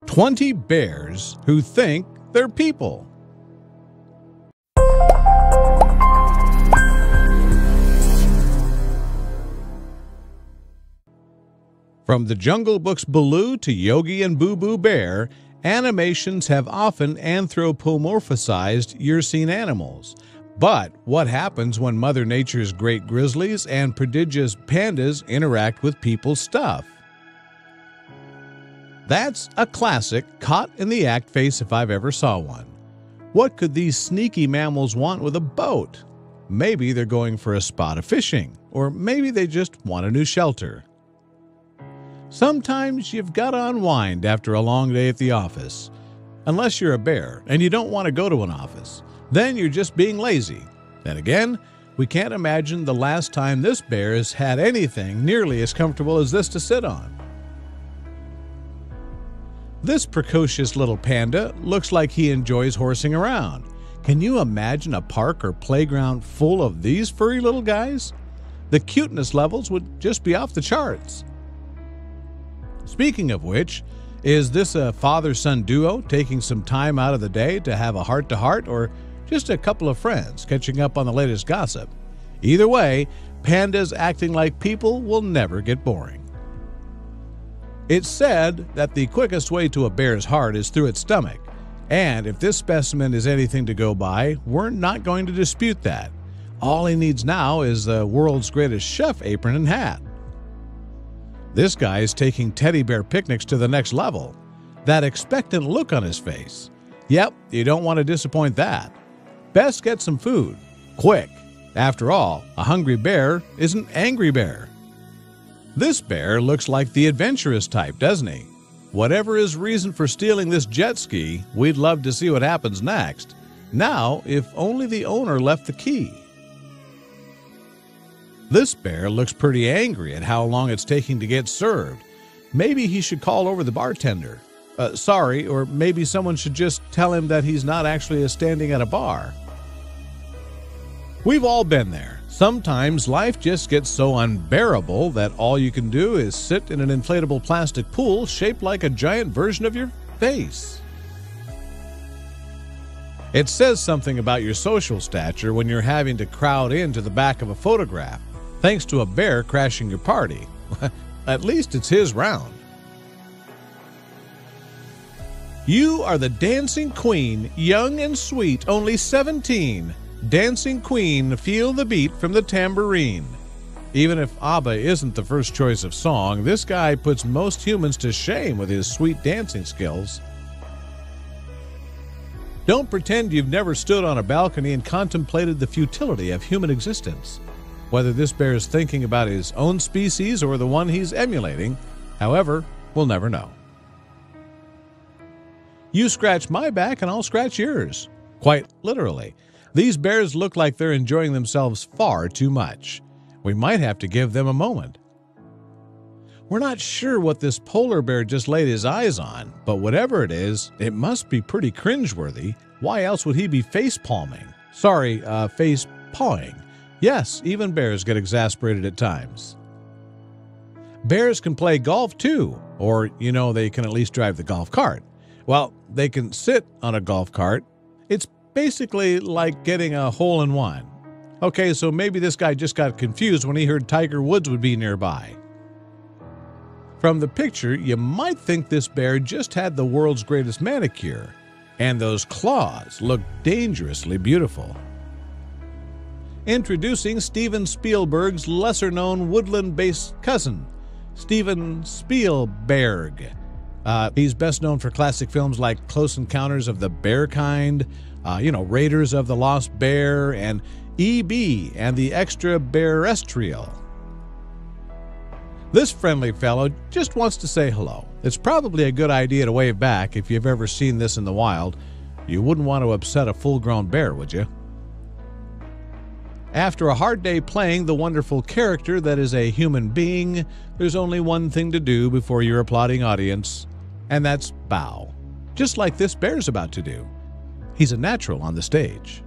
20 bears who think they're people. From the Jungle Book's Baloo to Yogi and Boo Boo Bear, animations have often anthropomorphized your-seen animals. But what happens when Mother Nature's great grizzlies and prodigious pandas interact with people's stuff? That's a classic caught in the act face if I've ever saw one. What could these sneaky mammals want with a boat? Maybe they're going for a spot of fishing, or maybe they just want a new shelter. Sometimes you've got to unwind after a long day at the office. Unless you're a bear and you don't want to go to an office, then you're just being lazy. Then again, we can't imagine the last time this bear has had anything nearly as comfortable as this to sit on. This precocious little panda looks like he enjoys horsing around. Can you imagine a park or playground full of these furry little guys? The cuteness levels would just be off the charts. Speaking of which, is this a father-son duo taking some time out of the day to have a heart-to-heart, or just a couple of friends catching up on the latest gossip? Either way, pandas acting like people will never get boring. It's said that the quickest way to a bear's heart is through its stomach, and if this specimen is anything to go by, we're not going to dispute that. All he needs now is the world's greatest chef apron and hat. This guy is taking teddy bear picnics to the next level. That expectant look on his face. Yep, you don't want to disappoint that. Best get some food. Quick. After all, a hungry bear is an angry bear. This bear looks like the adventurous type, doesn't he? Whatever his reason for stealing this jet ski, we'd love to see what happens next. Now, if only the owner left the key. This bear looks pretty angry at how long it's taking to get served. Maybe he should call over the bartender. Sorry, or maybe someone should just tell him that he's not actually standing at a bar. We've all been there. Sometimes life just gets so unbearable that all you can do is sit in an inflatable plastic pool shaped like a giant version of your face. It says something about your social stature when you're having to crowd into the back of a photograph, thanks to a bear crashing your party. At least it's his round. You are the dancing queen, young and sweet, only 17. Dancing queen, feel the beat from the tambourine. Even if ABBA isn't the first choice of song, this guy puts most humans to shame with his sweet dancing skills. Don't pretend you've never stood on a balcony and contemplated the futility of human existence. Whether this bear is thinking about his own species or the one he's emulating, however, we'll never know. You scratch my back and I'll scratch yours. Quite literally. These bears look like they're enjoying themselves far too much. We might have to give them a moment. We're not sure what this polar bear just laid his eyes on, but whatever it is, it must be pretty cringeworthy. Why else would he be face-palming? Sorry, face-pawing. Yes, even bears get exasperated at times. Bears can play golf too, or, they can at least drive the golf cart. Well, they can sit on a golf cart. It's basically like getting a hole-in-one. Okay, so maybe this guy just got confused when he heard Tiger Woods would be nearby. From the picture, you might think this bear just had the world's greatest manicure, and those claws look dangerously beautiful. Introducing Steven Spielberg's lesser-known woodland-based cousin, Steven Spielberg. He's best known for classic films like Close Encounters of the Bear Kind, Raiders of the Lost Bear, and E.B. and the Extraterrestrial. This friendly fellow just wants to say hello. It's probably a good idea to wave back if you've ever seen this in the wild. You wouldn't want to upset a full-grown bear, would you? After a hard day playing the wonderful character that is a human being, there's only one thing to do before your applauding audience, and that's bow. Just like this bear's about to do. He's a natural on the stage.